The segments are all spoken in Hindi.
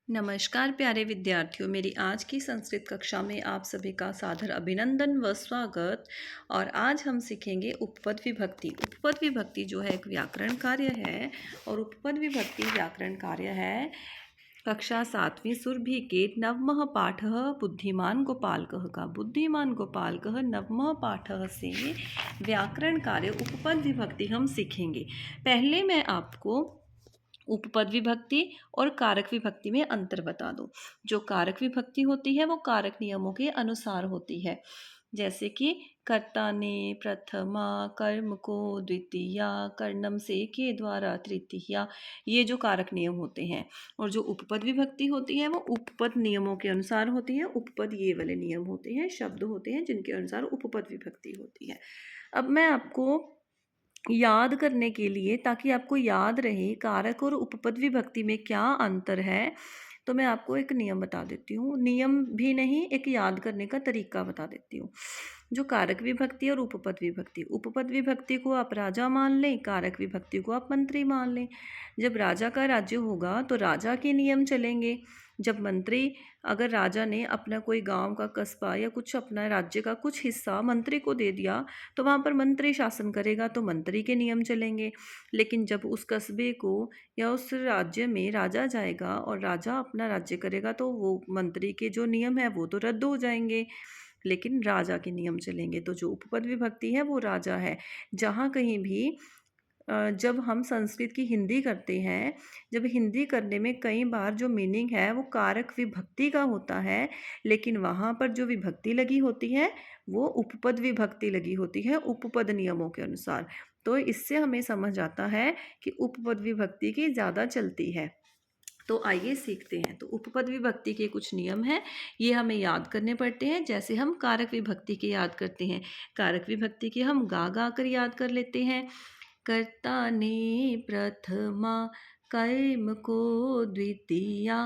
नमस्कार प्यारे विद्यार्थियों, मेरी आज की संस्कृत कक्षा में आप सभी का सादर अभिनंदन व स्वागत। और आज हम सीखेंगे उपपद विभक्ति। उपपद विभक्ति जो है एक व्याकरण कार्य है और उपपद विभक्ति व्याकरण कार्य है कक्षा 7वीं सुरभि के नवमः पाठः बुद्धिमान गोपालकः का। बुद्धिमान गोपालकः नवमः पाठः से व्याकरण कार्य उपपद विभक्ति हम सीखेंगे। पहले मैं आपको उपपद विभक्ति और कारक विभक्ति में अंतर बता दूं। जो कारक विभक्ति होती है वो कारक नियमों के अनुसार होती है, जैसे कि कर्ता ने प्रथमा, कर्म को द्वितीया, कर्णम से के द्वारा तृतीया, ये जो कारक नियम होते हैं। और जो उपपद विभक्ति होती है वो उपपद नियमों के अनुसार होती है। उपपद ये वाले नियम होते हैं, शब्द होते हैं जिनके अनुसार उपपद विभक्ति होती है। अब मैं आपको याद करने के लिए, ताकि आपको याद रहे कारक और उपपद विभक्ति में क्या अंतर है, तो मैं आपको एक नियम बता देती हूँ। नियम भी नहीं, एक याद करने का तरीका बता देती हूँ। जो कारक विभक्ति और उपपद विभक्ति, उपपद विभक्ति को आप राजा मान लें, कारक विभक्ति को आप मंत्री मान लें। जब राजा का राज्य होगा तो राजा के नियम चलेंगे। जब मंत्री, अगर राजा ने अपना कोई गांव का कस्बा या कुछ अपना राज्य का कुछ हिस्सा मंत्री को दे दिया तो वहाँ पर मंत्री शासन करेगा, तो मंत्री के नियम चलेंगे। लेकिन जब उस कस्बे को या उस राज्य में राजा जाएगा और राजा अपना राज्य करेगा तो वो मंत्री के जो नियम है वो तो रद्द हो जाएंगे, लेकिन राजा के नियम चलेंगे। तो जो उपपद विभक्ति है वो राजा है। जहाँ कहीं भी जब हम संस्कृत की हिंदी करते हैं, जब हिंदी करने में कई बार जो मीनिंग है वो कारक विभक्ति का होता है, लेकिन वहाँ पर जो विभक्ति लगी होती है वो उपपद विभक्ति लगी होती है उपपद नियमों के अनुसार। तो इससे हमें समझ आता है कि उपपद विभक्ति की ज़्यादा चलती है। तो आइए सीखते हैं। तो उपपद विभक्ति के कुछ नियम हैं, ये हमें याद करने पड़ते हैं, जैसे हम कारक विभक्ति के याद करते हैं। कारक विभक्ति के हम गा गा कर याद कर लेते हैं। कर्ता ने प्रथमा, कर्म को द्वितीया,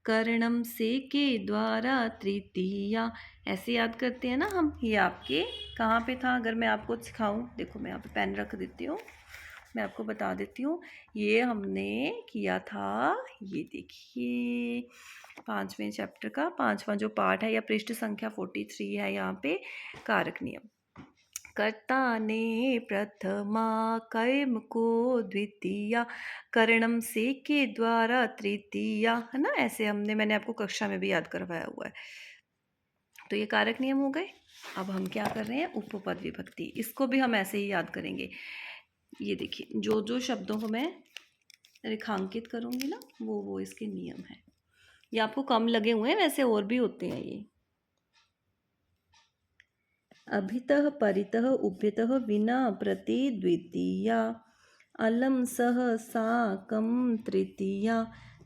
कर्णम से के द्वारा तृतीया, ऐसे याद करते हैं ना हम। ये आपके कहाँ पे था, अगर मैं आपको सिखाऊं, देखो मैं यहाँ पे पेन रख देती हूँ, मैं आपको बता देती हूँ। ये हमने किया था, ये देखिए 5वें चैप्टर का 5वां जो पाठ है या पृष्ठ संख्या 43 है यहाँ पे, कारक नियम। कर्ता ने प्रथमा, कर्म को द्वितीया, कर्णम से के द्वारा तृतीया, है ना। ऐसे मैंने आपको कक्षा में भी याद करवाया हुआ है। तो ये कारक नियम हो गए। अब हम क्या कर रहे हैं, उपपद विभक्ति, इसको भी हम ऐसे ही याद करेंगे। ये देखिए, जो जो शब्दों को मैं रेखांकित करूँगी ना वो इसके नियम हैं। ये आपको कम लगे हुए हैं, वैसे और भी होते हैं ये। अभितः परितः उभ्यतः विना प्रति द्वितीया, अलम सह साकं तृतीया,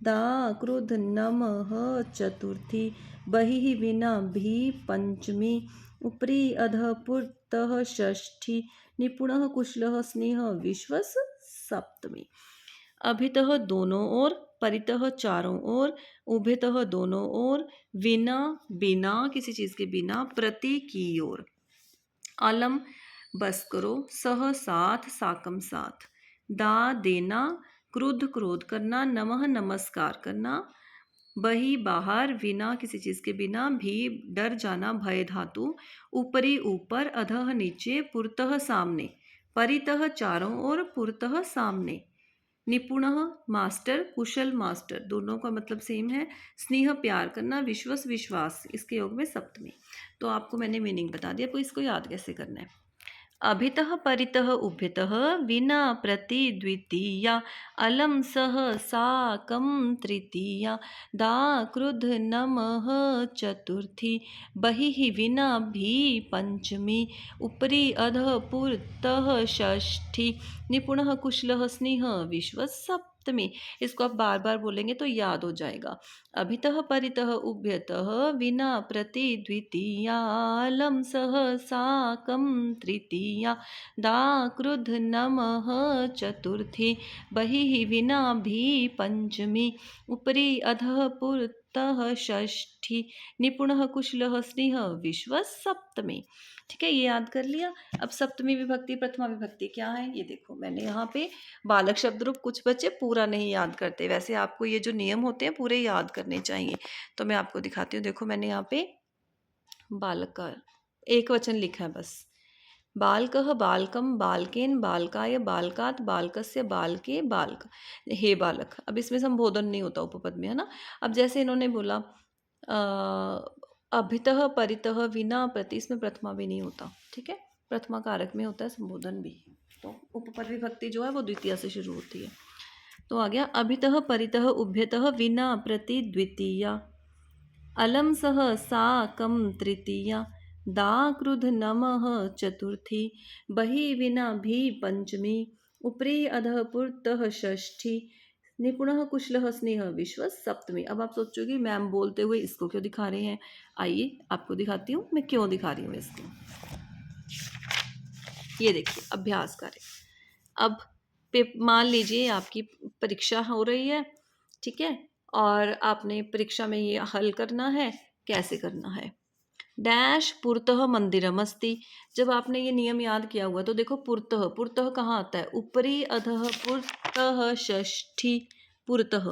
दा क्रुध नमः चतुर्थी, बहिः विना भी पंचमी, उपरि अधः पुरतः षष्ठी, निपुणः कुशलः स्नेह विश्वस सप्तमी। अभितः दोनों ओर, परितः चारों ओर, उभयतः दोनों ओर, विना बिना किसी चीज़ के बिना, प्रति की ओर, अलम बस करो, सह साथ, साकम साथ, दा देना, क्रुद्ध क्रोध करना, नमः नमस्कार करना, बही बाहर, विना किसी चीज़ के बिना, भी डर जाना, भय धातु, ऊपरी ऊपर, अधः नीचे, पुरतः सामने, परितः चारों ओर, पुरतः सामने, निपुणः मास्टर, कुशल मास्टर, दोनों का मतलब सेम है, स्नेह प्यार करना, विश्वस विश्वास, इसके योग में सप्तमी। तो आपको मैंने मीनिंग बता दिया, आपको इसको याद कैसे करना है। अभितः परितः उभयतः विना प्रति द्वितीया, अलम सह साकं तृतीया, दा क्रुद्ध नमः चतुर्थी, बहिः विना भी पंचमी, उपरि अधः पुरतः षष्ठी, निपुणः कुशलः स्नेह विश्वस सप्तमी। इसको आप बार बार बोलेंगे तो याद हो जाएगा। अभितः परितः उभयतः विना प्रति द्वितीया, अलम सह साकं तृतीया, दा क्रुद्ध नमः चतुर्थी, बहिः विना भी पंचमी, उपरि अधः पुरतः पुरतः षष्ठी, निपुणः कुशलः स्नेह विश्व सप्तमी। ठीक है, ये याद कर लिया। अब सप्तमी विभक्ति प्रथमा विभक्ति क्या है ये देखो, मैंने यहाँ पे बालक शब्द रूप, कुछ बच्चे पूरा नहीं याद करते, वैसे आपको ये जो नियम होते हैं पूरे याद करने चाहिए। तो मैं आपको दिखाती हूँ, देखो मैंने यहाँ पे बालक का एक वचन लिखा है बस। बालकः बालकम बालकेन बालकाय बालकात बालकस्य बालके बालक, हे बालक। अब इसमें संबोधन नहीं होता उपपद में, है ना। अब जैसे इन्होंने बोला अभितः परितः विना प्रति, इसमें प्रथमा भी नहीं होता। ठीक है, प्रथमा कारक में होता है संबोधन भी। तो उपपद विभक्ति जो है वो द्वितीय से शुरू होती है। तो आ गया अभितः परितः उभ्यतः विना प्रति द्वितीया, अलम सह साकम तृतीया, दा क्रुध नमः चतुर्थी, बहि विना भी पंचमी, उपरि अधः पुरतः षष्ठी, निपुणः कुशलः स्नेह विश्व सप्तमी। अब आप सोचोगे मैम बोलते हुए इसको क्यों दिखा रहे हैं, आइए आपको दिखाती हूँ मैं क्यों दिखा रही हूँ इसको। ये देखिए अभ्यास करें। अब मान लीजिए आपकी परीक्षा हो रही है, ठीक है, और आपने परीक्षा में ये हल करना है। कैसे करना है, डैश पुरतः मंदिरम अस्ति। जब आपने ये नियम याद किया हुआ तो देखो पुरतः, पुरतः कहाँ आता है, ऊपरी अधः पुरतः षष्ठी पुरतः।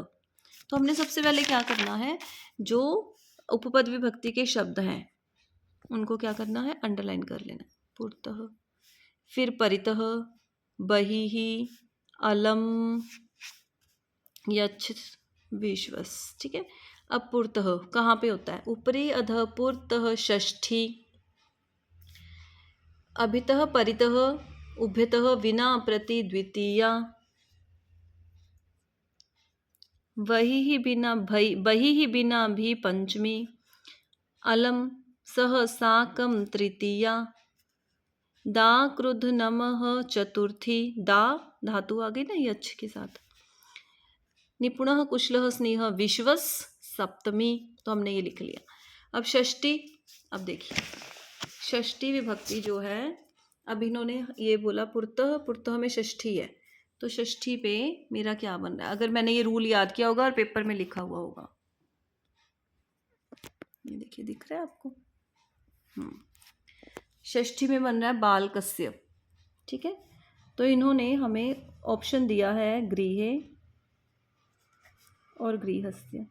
तो हमने सबसे पहले क्या करना है, जो उपपद विभक्ति के शब्द हैं उनको क्या करना है, अंडरलाइन कर लेना। पुरतः, फिर परितः, बहिः, अलम, यच्छ, विश्वस। ठीक है, अब पुरतः कहाँ पे होता है, ऊपरी अधः पुरतः षष्ठी, अभितः परितः उभ्यतः विना प्रति द्वितीया, बहिः बिना भी पंचमी, अलम सह साकम तृतीया, दा क्रुध नमः चतुर्थी, दा धातु आ गई ना यच्छ के साथ, निपुणः कुशलः स्नेह विश्वस सप्तमी। तो हमने ये लिख लिया। अब षष्ठी, अब देखिए षष्ठी विभक्ति जो है, अब इन्होंने ये बोला पुरतः, पुरतः में षष्ठी है, तो षष्ठी पे मेरा क्या बन रहा है, अगर मैंने ये रूल याद किया होगा और पेपर में लिखा हुआ होगा, ये देखिए दिख रहा है आपको। षष्ठी में बन रहा है बालकस्य। ठीक है, तो इन्होंने हमें ऑप्शन दिया है गृहे और गृहस्य।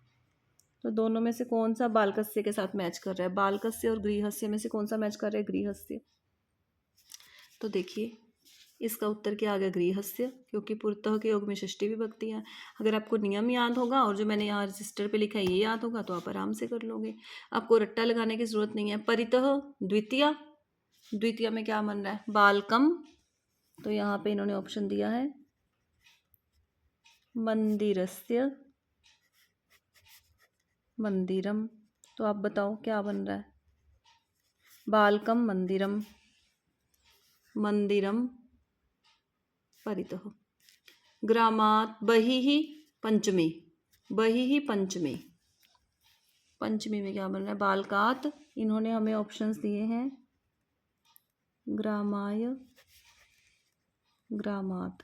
तो दोनों में से कौन सा बालकस्य के साथ मैच कर रहा है, बालकस्य और गृहस्य में से कौन सा मैच कर रहा है, गृहस्य। तो देखिए इसका उत्तर क्या आ गया, गृहस्य, क्योंकि पुरतः के योग में षष्ठी विभक्ति है। अगर आपको नियम याद होगा और जो मैंने यहाँ रजिस्टर पे लिखा है ये याद होगा तो आप आराम से कर लोगे, आपको रट्टा लगाने की जरूरत नहीं है। परितः द्वितीया, द्वितीय में क्या बन रहा है, बालकम, तो यहाँ पे इन्होंने ऑप्शन दिया है मंदिरस्य, मंदिरम। तो आप बताओ क्या बन रहा है, बालकम मंदिरम, मंदिरम परितः। ग्रामात बहिः पंचमी, बहिः पंचमी, पंचमी में क्या बन रहा है, बालकात। इन्होंने हमें ऑप्शंस दिए हैं ग्रामाय, ग्रामात।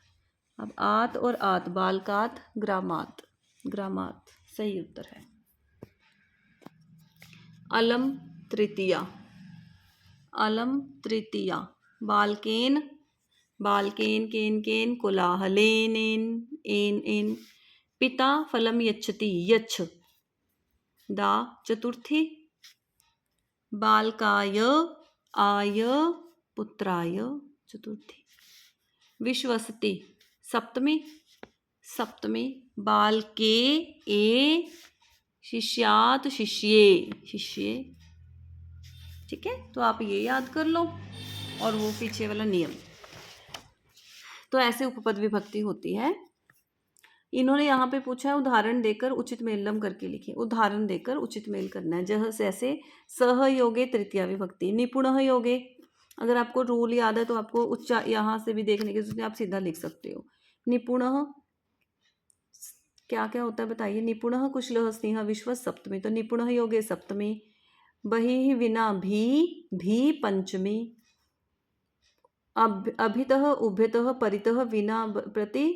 अब आत और आत, बालकात ग्रामात, ग्रामात सही उत्तर है। अलम तृतीया, अलम तृतीया, बालकेन, बालकेन केन केन कोलाहलेन एन एन एन, पिता फलम यच्छति यच्छ, दा चतुर्थी, बालकाय आय पुत्राय चतुर्थी, विश्वसति सप्तमी, सप्तमी, बालके ए शिष्यात शिष्ये, शिष्ये। ठीक है, तो आप ये याद कर लो और वो पीछे वाला नियम। तो ऐसे उपपद विभक्ति होती है। इन्होंने यहाँ पे पूछा है उदाहरण देकर उचित मेलम करके लिखिए, उदाहरण देकर उचित मेल करना है। जैसे सहयोगे तृतीया विभक्ति, निपुणः योगे, अगर आपको रूल याद है तो आपको उच्चा यहाँ से भी देखने की जरूरत नहीं, आप सीधा लिख सकते हो। निपुणः क्या क्या होता है बताइए, निपुणः कुशलः स्नेह विश्व सप्तमी, तो निपुणः योगे सप्तमी, बहिः विना भी पंचमी, अभितः उभ्यतः परितः विना प्रति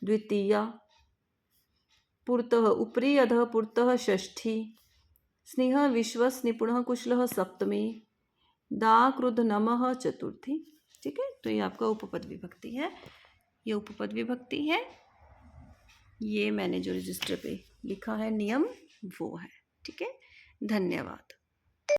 द्वितीया, पुरतः उपरि अधः पुरतः षष्ठी, स्नेह विश्वस निपुणः कुशलः सप्तमी, दा क्रुद्ध नमः चतुर्थी। ठीक है, तो ये आपका उपपद विभक्ति है, ये उपपद विभक्ति है। ये मैंने जो रजिस्टर पे लिखा है नियम वो है। ठीक है, धन्यवाद।